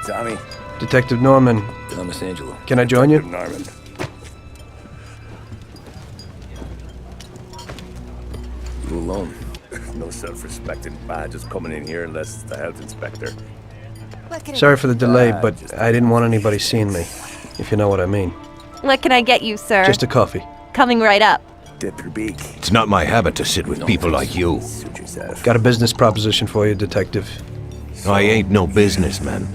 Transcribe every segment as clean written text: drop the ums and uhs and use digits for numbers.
Tommy. Detective Norman. Thomas Angelo. Can I join you? Norman. You alone. No self-respecting badges coming in here unless it's the health inspector. Sorry for the delay, but I didn't want anybody seeing me, if you know what I mean. What can I get you, sir? Just a coffee. Coming right up. Dip your beak. It's not my habit to sit with people like you. Suit yourself. Got a business proposition for you, Detective. I ain't no businessman.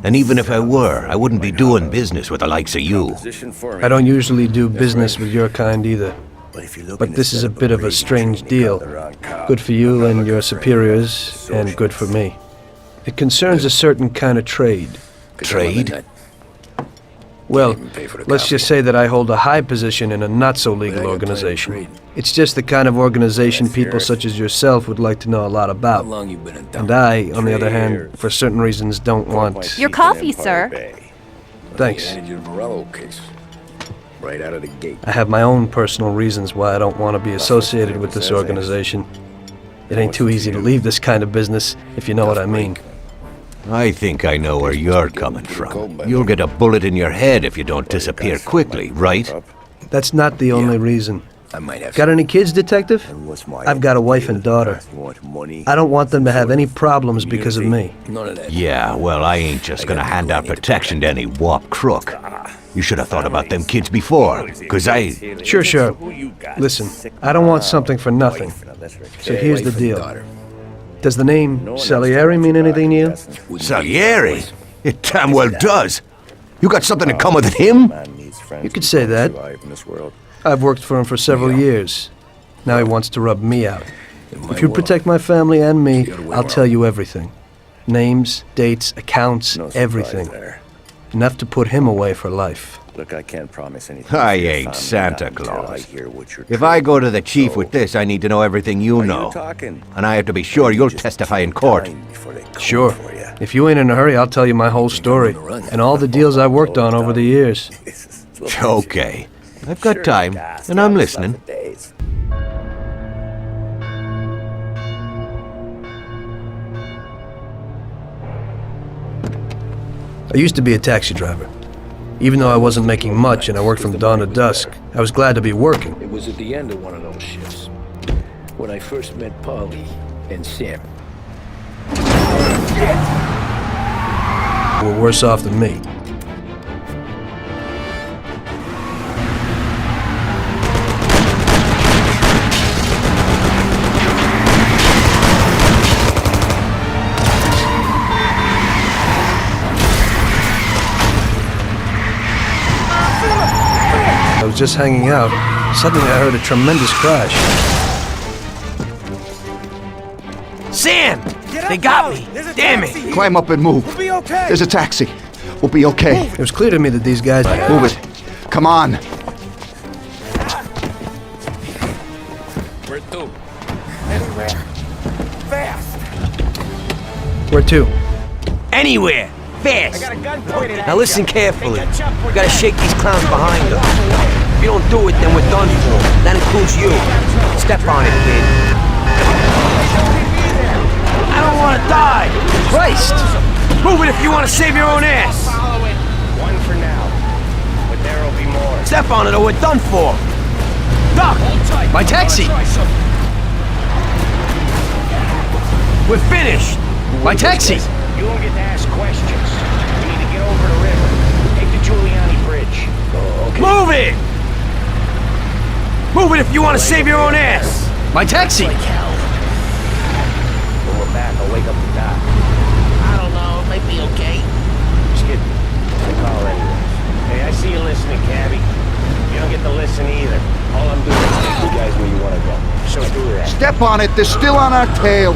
And even if I were, I wouldn't be doing business with the likes of you. Position for me. I don't usually do business with your kind either. But if you're looking But to this is set a up bit of a raid, strange you deal. got the wrong cop. Good for you and your Not superiors, and good for me. It concerns a certain kind of trade. Trade? Well, even pay for the let's coffee. just say that I hold a high position in a not-so-legal organization. It's just the kind of organization people such as yourself would like to know a lot How about. long you been in town? And I, on the other hand, for certain reasons, don't want... Your coffee, sir. Thanks. Handed you the Morello case. Right out of the gate. I have my own personal reasons why I don't want to be associated with this organization. It ain't too easy to leave this kind of business, if you know what I mean. I think I know where you're coming from. You'll get a bullet in your head if you don't disappear quickly, right? That's not the only reason. I might have. Got any kids, Detective? And what's my I've got a wife and daughter. You want money? I don't want them to have any problems because of me. None of that. Yeah, well, I ain't just gonna hand out protection to any wop crook. You should have thought about them kids before, 'cause Sure. Listen, I don't want something for nothing. So here's the deal. Does the name Salieri mean anything to you? Salieri? It damn well does. You got something in common with him? You could say that. I've worked for him for several years. Now he wants to rub me out. If you protect my family and me, I'll tell you everything. Names, dates, accounts, everything. Enough to put him away for life. Look, I can't promise anything. I for your ain't family, Santa not until Claus. I hear what you're If I trying go to to the chief do. with this, I need to know everything you Why know. you talking? And I have to be sure you'll Just testify in keep court. dying before they come Sure. for ya. If you ain't in a hurry, I'll tell you my whole story. And all the deals I've worked on over the years. Okay. I've got time, and I'm listening. I used to be a taxi driver. Even though I wasn't making much and I worked from dawn to dusk, I was glad to be working. It was at the end of one of those shifts when I first met Polly and Sam. They were worse off than me. I was just hanging out. Suddenly I heard a tremendous crash. Sam! They got me! Damn it! Climb up and move. We'll be okay. There's a taxi. We'll be okay. It was clear to me that these guys... Move it. Come on. Where to? Where to? Anywhere! Fast! Now listen carefully. We gotta shake these clowns behind us. If you don't do it, then we're done for. That includes you. Step on it, kid. I don't wanna die! Christ! Move it if you wanna save your own ass! One for now, but there'll be more. Step on it or we're done for! Duck! My taxi! We're finished! My taxi! You won't get to ask questions. We need to get over the river. Take the Giuliani Bridge. Okay. Move it! Move it if you want to save your own ass! My taxi! When we're back, I'll wake up the doc. I don't know. It might be okay. Just kidding. I call anyways. Hey, I see you listening, Cabby. You don't get to listen either. All I'm doing is take you guys where you want to go. So do that. Step on it. They're still on our tail.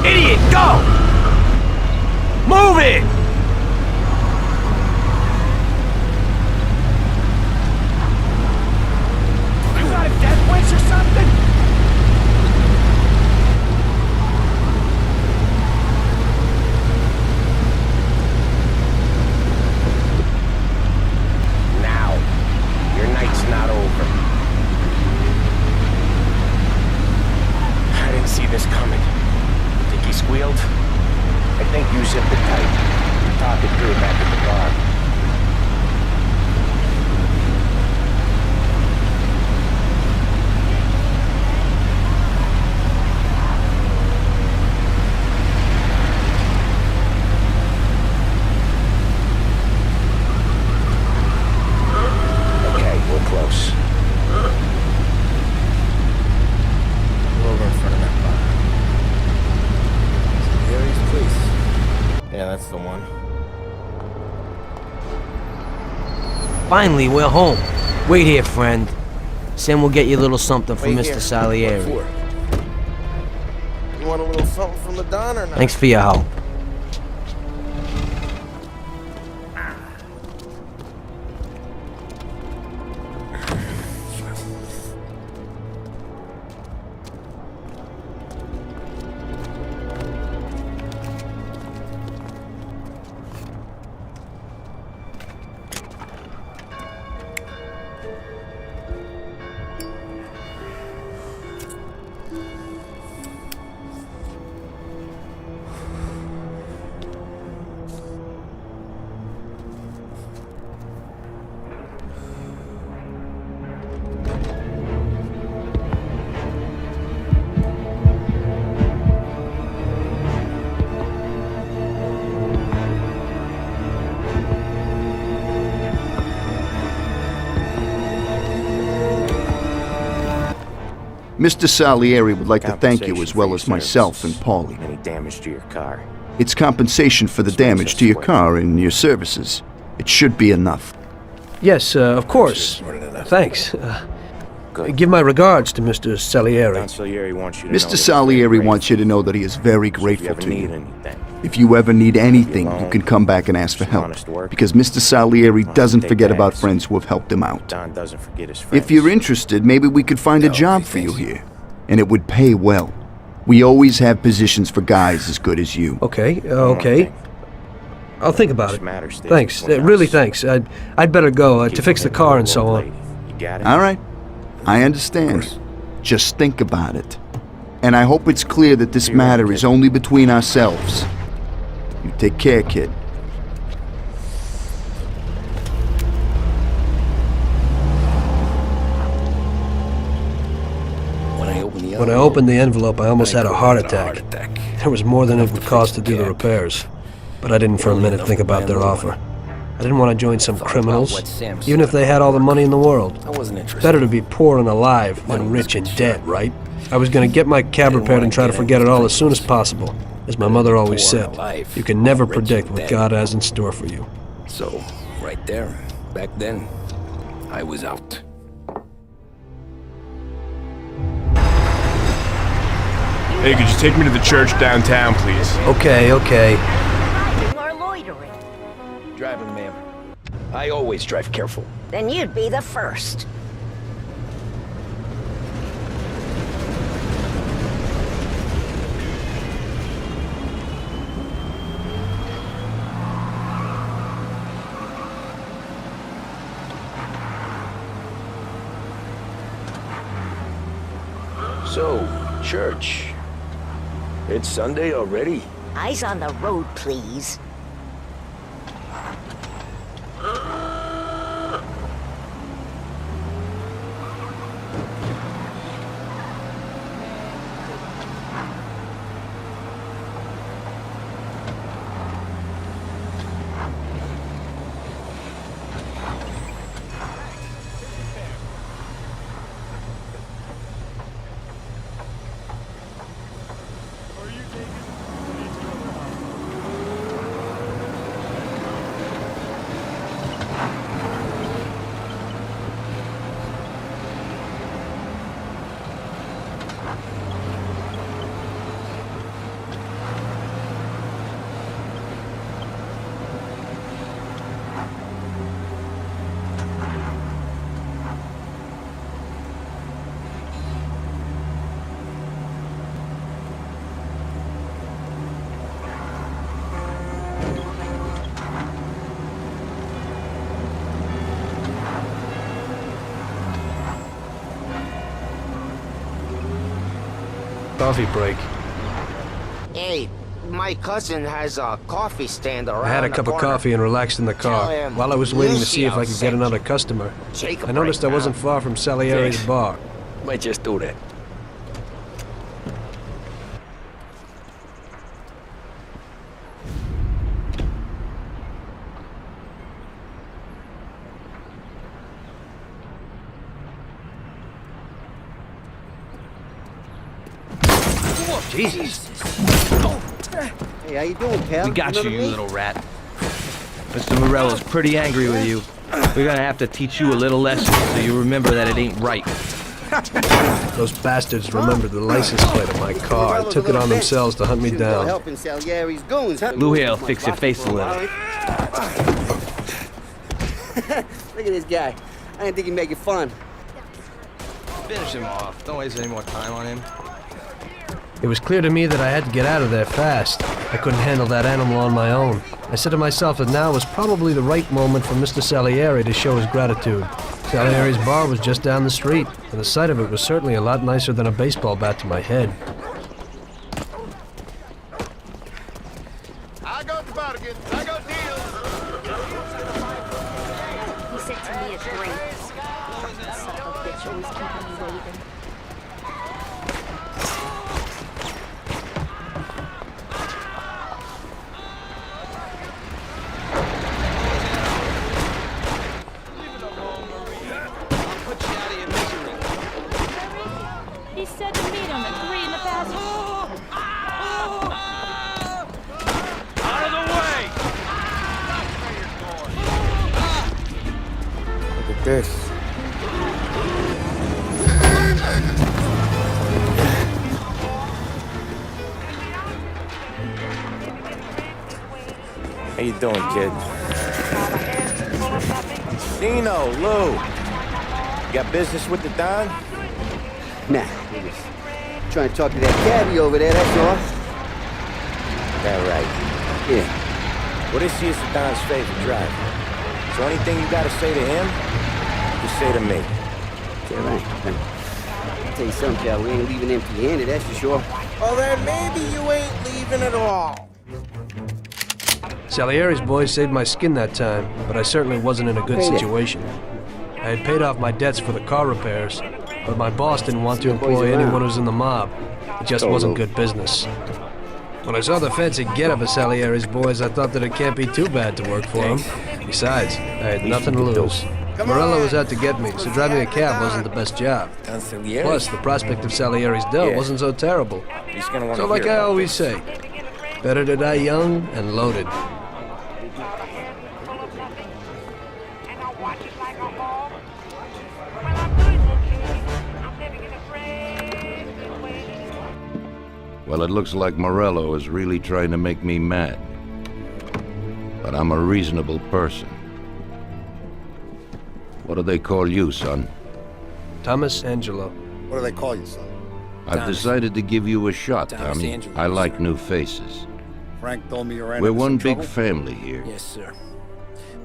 Idiot, go! Move it! You got a death wish or something? Now, your night's not over. I didn't see this coming. Think he squealed? I think you zipped it tight. Talk it through back at the bar. Okay, we're close. We're over in front of that bar. Gary's place. Yeah, that's the one. Finally, we're home. Wait here, friend. Sam will get you a little something from Wait Mr. here. Salieri. What for? You want a little something from the Don or not? Thanks for your help. Mr. Salieri would like to thank you as well as myself and Paulie. Any damage to your car? It's compensation for the damage to your car and your services. It should be enough. Yes, of course. Thanks. Give my regards to Mr. Salieri. Don Salieri wants you to know Mr. that Salieri he's wants you to know that he is very If you grateful ever to need you. anything. If you ever need anything, you can come back and ask for help. Because Mr. Salieri doesn't forget about friends who have helped him out. Don doesn't forget his friends. If you're interested, maybe we could find a job for you here. And it would pay well. We always have positions for guys as good as you. Okay, okay. I'll think about it. Matters stays Thanks, between really us. thanks. I'd better go to fix the car and so on. You got it? All right. I understand. Just think about it. And I hope it's clear that this matter is only between ourselves. You take care, kid. When I opened the envelope, I almost had a heart attack. There was more than it would cost to do the repairs. But I didn't for a minute think about their offer. I didn't want to join some criminals, even if they had all the money in the world. Better to be poor and alive than rich and dead, right? I was going to get my cab repaired and try to forget it all as soon as possible. As my mother always said, you can never predict what God has in store for you. So, right there, back then, I was out. Hey, could you take me to the church downtown, please? Okay, okay. Or loitering. Driving, ma'am. I always drive careful. Then you'd be the first. So, church. It's Sunday already? Eyes on the road, please. Coffee break. Hey, My cousin has a coffee stand around I had a the cup of corner. coffee and relaxed in the car. Tell him While I was waiting to see if I could Lucio get sent another you. customer, Take a I noticed I break wasn't now. far from Salieri's Thanks. bar. Might just do that. Jesus. Hey, how you doing, pal? We got you, Remember you me? little rat. Mr. Morello's pretty angry with you. We're gonna have to teach you a little lesson so you remember that it ain't right. Those bastards remembered the license plate of my car and took it on themselves to hunt me down. Helping Salieri's goons, huh? Lou here'll fix your face a little. Look at this guy. I didn't think he'd make it fun. Finish him off. Don't waste any more time on him. It was clear to me that I had to get out of there fast. I couldn't handle that animal on my own. I said to myself that now was probably the right moment for Mr. Salieri to show his gratitude. Salieri's bar was just down the street, and the sight of it was certainly a lot nicer than a baseball bat to my head. I got the bargain. I got deals. He said to me a drink. Son of a bitch always keeping me waiting. He said to meet him at 3 in the past. Out of the way! Look at this. How you doing, kid? Dino, Lou. You got business with the Don? Nah, he was trying to talk to that cabbie over there, that's all. That right. Yeah. What is he is the Don's favorite driver? So anything you gotta say to him, you say to me. Yeah, right. I'll tell you something, pal. We ain't leaving empty-handed, that's for sure. Well, then maybe you ain't leaving at all. Salieri's boys saved my skin that time, but I certainly wasn't in a good situation. I had paid off my debts for the car repairs, but my boss didn't want to employ anyone who was in the mob. It just wasn't good business. When I saw the fancy get-up of Salieri's boys, I thought that it can't be too bad to work for him. Besides, I had nothing to lose. Morello was out to get me, so driving a cab wasn't the best job. Plus, the prospect of Salieri's dough wasn't so terrible. So like I always say, better to die young and loaded. Well, it looks like Morello is really trying to make me mad. But I'm a reasonable person. What do they call you, son? Thomas Angelo. What do they call you, son? I've decided to give you a shot, Tommy. I like new faces. Frank told me you're We're one big family here. Yes, sir.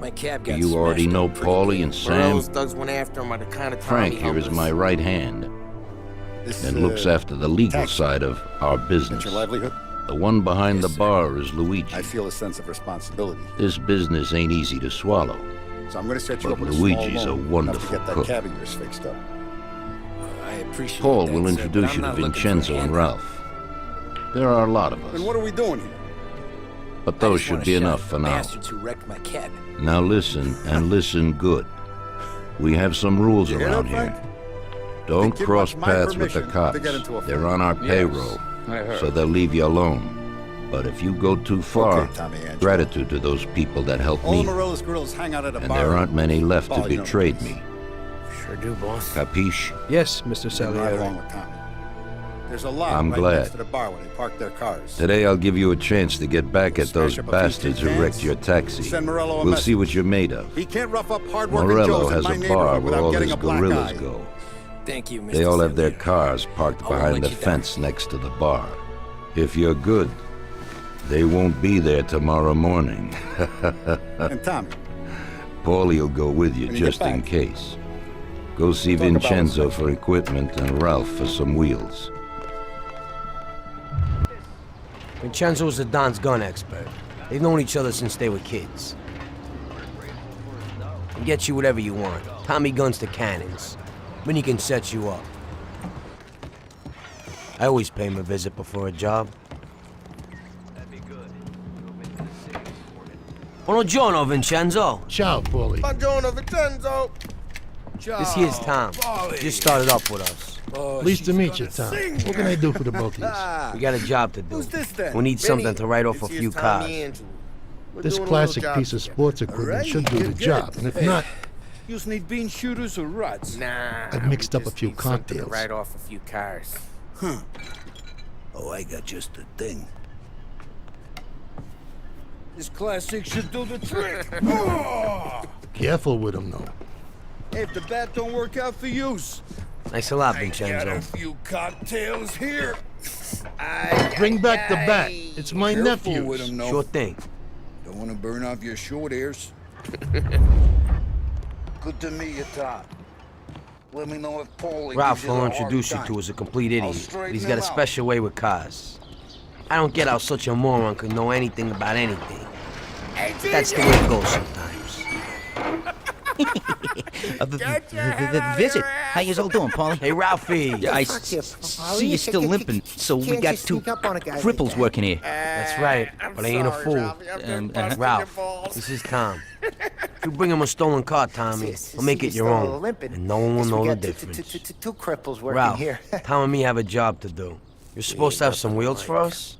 My cab got You already smashed know up pretty Paulie good. and Sam. Morello's thugs went after him by the kind of Frank here is my right hand and looks after the legal side of our business. Your livelihood? The one behind the bar is Luigi. I feel a sense of responsibility. This business ain't easy to swallow. So I'm going to set you But up with Luigi's a small a loan, wonderful enough to get cook. that cab of yours fixed up. I appreciate Paul that, will sir, introduce but you I'm to not looking for Vincenzo a and handout. Ralph. There are a lot of Then us, what are we doing here? but I those just should want be a shot enough at for the now. bastards who wrecked my cab. Now listen, and listen good. We have some rules You hear around that, here. Frank? Don't The kid cross wants my paths with the permission cops. to get into a They're fight. on our payroll, so they'll leave you alone. But if you go too far, Okay, Tommy Angelo. gratitude to those people that helped All me. the Morello's girls hang out at a And bar. there aren't many left Oh, who you know betrayed this. me. Sure do, boss. Capiche? Yes, Mr. Right Salieri. along with Tommy. There's a lot I'm right glad. next to the bar where they park their cars. Today I'll give you a chance to get back at those Smash up a few bastards who tin wrecked cans, your taxi. send Morello a We'll message. see what you're made of. He can't rough up hard-working Morello Joes in has my a bar neighborhood where without all getting his a black gorillas eye. go. Thank you, Mr. They all have their Salieri. cars parked I won't behind let the you down. fence next to the bar. If you're good, they won't be there tomorrow morning. And Tommy, Paulie will go with you When you just get in back, case. Go see talk about Vincenzo what's for equipment and Ralph for some wheels. Vincenzo's the Don's gun expert. They've known each other since they were kids. He gets you whatever you want. Tommy guns to cannons. Then he can set you up. I always pay him a visit before a job. Buongiorno, Vincenzo. Ciao, Paulie. Buongiorno, Vincenzo. This here's Tom. Just started up with us. Pleased to meet you, Tom. What can I do for the both of you? We got a job to do. Who's this then? We need something to write off a few cars. This classic piece of sports equipment should do the job, and if not, You need bean shooters or rods? Nah. I've mixed we up a just few need something to cocktails. Write off a few cars. Huh. Oh, I got just the thing. This classic should do the trick. Oh! Careful with them, though. Hey, if the bat don't work out for use. Thanks a lot, I got a Vincenzo. few cocktails here. Bring back the bat. It's my Careful nephew's. with 'em, though. Sure thing. Don't want to burn off your short ears. Good to meet you, Todd. Let me know if Paulie Ralph gives you will a hard introduce you time. to as a complete I'll idiot. straighten He's got him a out. special way with cars. I don't get how such a moron could know anything about anything. That's the way it goes sometimes. Visit. How you all doing, Paulie? Hey, Ralphie. Yeah, I see you're still limping, so we got two cripples working here. That's right, but I ain't a fool. Ralph, this is Tom. If you bring him a stolen car, Tommy, I'll make it your own, and no one will know the difference. Two cripples working Ralph, here. Tom and me have a job to do. You're supposed to have some wheels for us?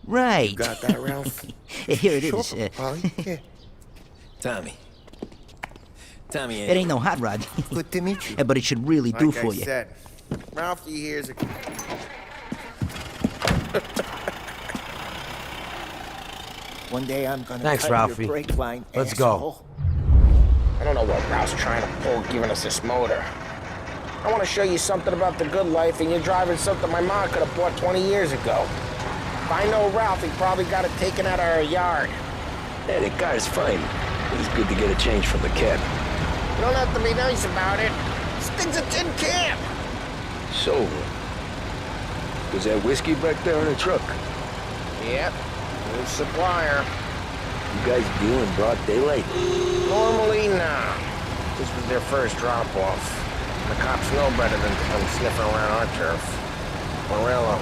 Right. Got that, Ralph? Here it is. Tommy, It ain't no hot rod. Good to meet you. But it should really do for you. Said, Ralphie here's a... One day I'm gonna Thanks, cut Ralphie. your brake line, Let's go. asshole. I don't know what Ralph's trying to pull giving us this motor. I want to show you something about the good life, and you're driving something my mom could have bought 20 years ago. If I know Ralph, he probably got it taken out of our yard. Yeah, the car's fine. It's good to get a change from the cab. You don't have to be nice about it. This thing's a tin can. So, was that whiskey back there in the truck? Yep, new supplier. You guys deal in broad daylight? Normally, nah. This was their first drop-off. The cops know better than to come sniffing around our turf. Morello,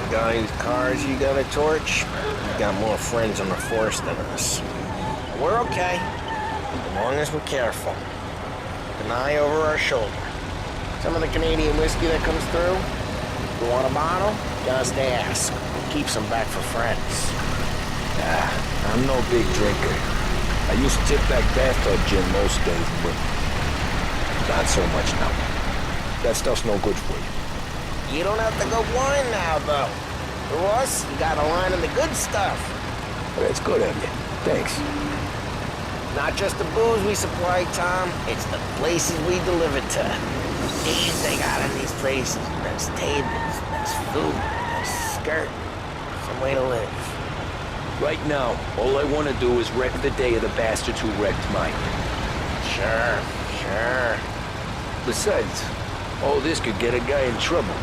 the guy whose cars you got a torch, he got more friends on the force than us. We're okay, as long as we're careful. With an eye over our shoulder. Some of the Canadian whiskey that comes through, if you want a bottle, just ask. Keeps them back for friends. I'm no big drinker. I used to tip back bathtub gin most days, but not so much now. That stuff's no good for you. You don't have to go blind now, though. For us, you got a line of the good stuff. Well, that's good of you. Thanks. Not just the booze we supply, Tom. It's the places we deliver to. These they got in these places. There's tables, there's food, there's skirt. Some way to live. Right now, all I want to do is wreck the day of the bastards who wrecked mine. Sure. Besides, all this could get a guy in trouble.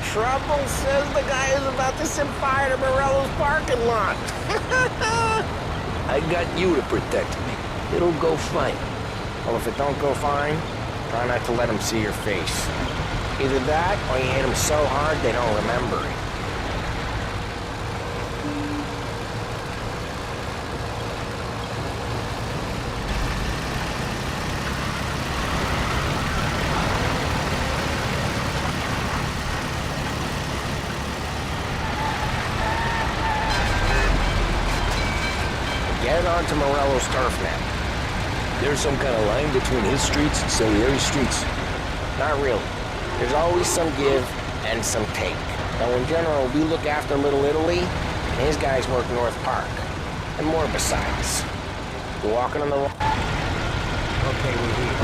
Trouble, says the guy who's about to set fire to Morello's parking lot. I got you to protect me. It'll go fine. Well, if it don't go fine, try not to let them see your face. Either that, or you hit them so hard they don't remember it. Get onto Morello's turf now. There's some kind of line between his streets and Salieri's streets. Not really. There's always some give and some take. Though in general, we look after Little Italy, and his guys work North Park. And more besides. We're walking on the wrong... Okay, we're here.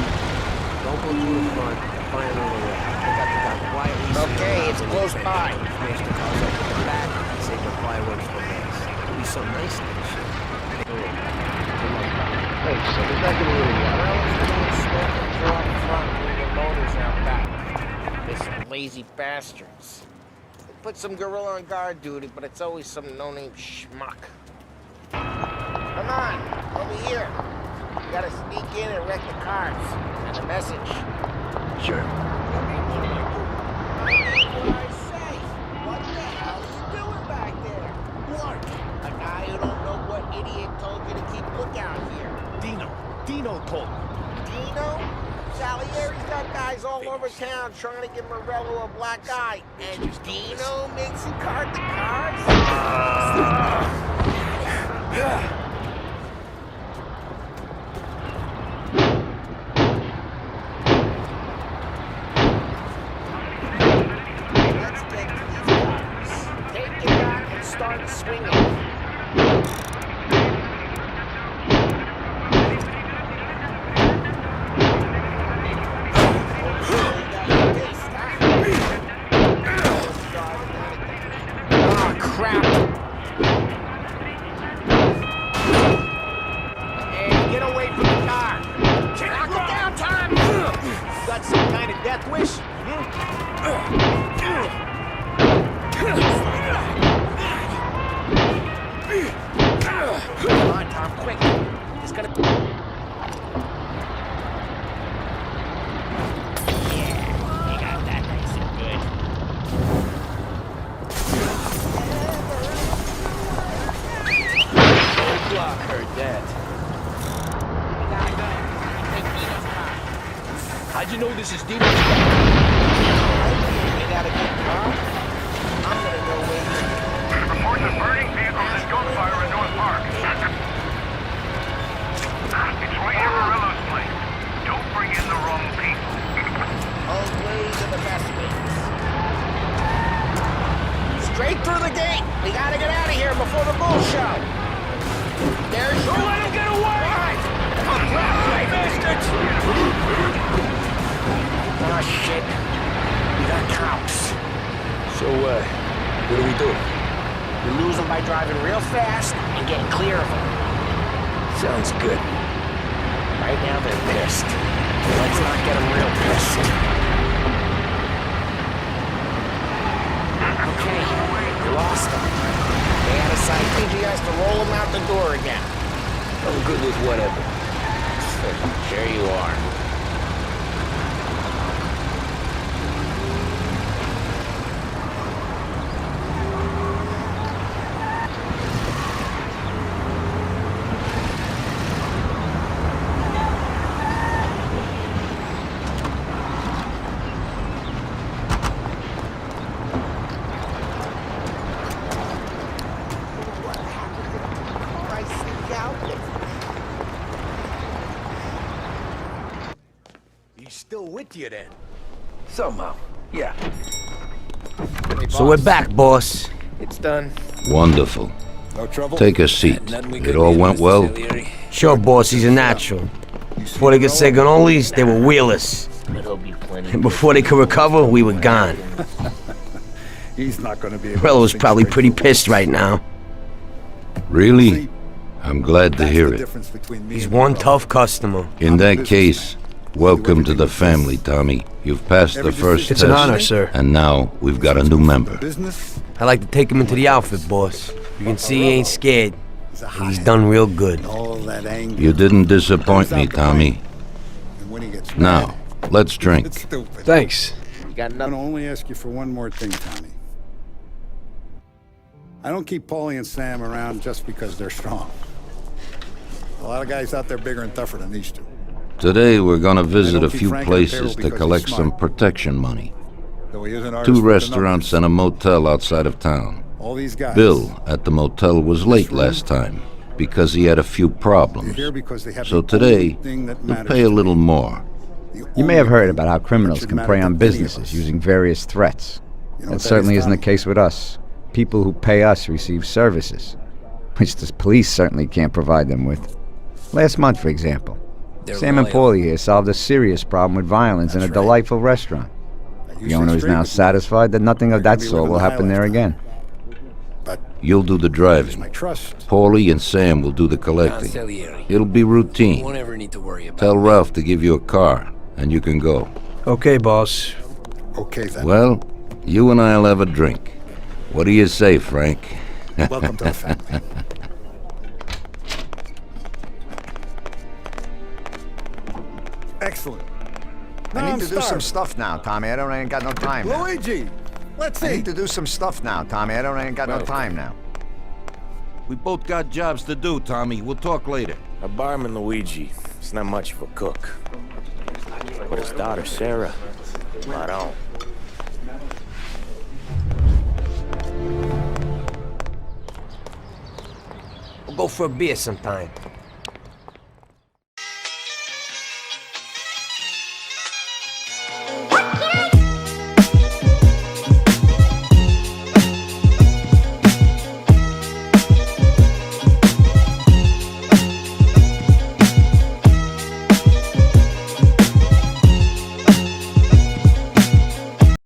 Don't go through the front. Find another way. I got the guy quietly... Okay, it's close by. Smash the cars up with the back and save the fireworks for last. It'll be some nice things. Hey, so there's not gonna really smoke and draw up front, leaving motors out back. They're some lazy bastards. put some gorilla on guard duty, but it's always some no-name schmuck. Come on, over here. You gotta sneak in and wreck the cars. And a message. Sure. What the hell are you doing back there? What? A guy who don't know what idiot told you to keep lookout here. Dino told me. Dino? Salieri's got guys all over town trying to give Morello a black eye. And Dino makes him cart the cars? Let's get to these cars. Take your gun and start swinging. Crap! Hey, get away from the car! Knock it down, Tom! Got some kind of death wish? Come on, Tom, quick! It's gonna... Yeah, you got that nice and good. Block heard that. We gotta go. Take Dino's car. How'd you know this is Dino's You got a good car? I'm gonna go wait. Reports of burning vehicles and gunfire in North Park. It's right near Morello's place. Don't bring in the wrong people. Old ways are the best ways. Straight through the gate. We gotta get out of here before the bull show. There's... Don't let him get away! Right. Oh, crap! I missed it! Oh, shit. We got cops. So, what do we do? We lose them by driving real fast and getting clear of them. Sounds good. Right now, they're pissed. Let's not get them real pissed. Okay, we lost them. They had a sight. He has to roll them out the door again. I'm good with whatever. Here you are. Still with you then? Somehow, yeah. So we're back, boss. It's done. Wonderful. No trouble? Take a seat. It all went well? Sure, boss, he's a natural. Before they could say cannolis, they were wheelers. And before they could recover, we were gone. He's not going to be able Morello's probably pretty pissed right now. Really? I'm glad to hear it. He's one tough customer. In that case, welcome to the family, Tommy. You've passed the first test. It's an honor, sir. And now we've got a new member. I like to take him into the outfit, boss. You can see he ain't scared. He's done real good. You didn't disappoint me, Tommy. Now, let's drink. Thanks. You got I'm nothing. going to only ask you for one more thing, Tommy. I don't keep Paulie and Sam around just because they're strong. A lot of guys out there bigger and tougher than these two. Today we're gonna visit a few places to collect some protection money. Though he is an artist 2 with the restaurants and a motel outside of town. All these guys. Bill at the motel was late last time because he had a few problems. Here because they have So the today, only thing that he'll matters pay a little more. You may have heard about how criminals can prey on businesses using various threats. That certainly isn't the case with us. People who pay us receive services, which the police certainly can't provide them with. Last month, for example, Sam and Paulie here solved a serious problem with violence in a delightful restaurant. The owner is now satisfied that nothing of that sort will happen there again. You'll do the driving. Paulie and Sam will do the collecting. It'll be routine. Won't ever need to worry about Tell Ralph to give you a car, and you can go. Okay, boss. Okay, then. Well, you and I'll have a drink. What do you say, Frank? Welcome to the family. Excellent. I need to do some stuff now, Tommy. I ain't got no time now. Luigi, let's see. I need to do some stuff now, Tommy. I ain't got no time now. We both got jobs to do, Tommy. We'll talk later. A barman, Luigi. He's not much of a cook. But his daughter, Sarah, right on. We'll go for a beer sometime.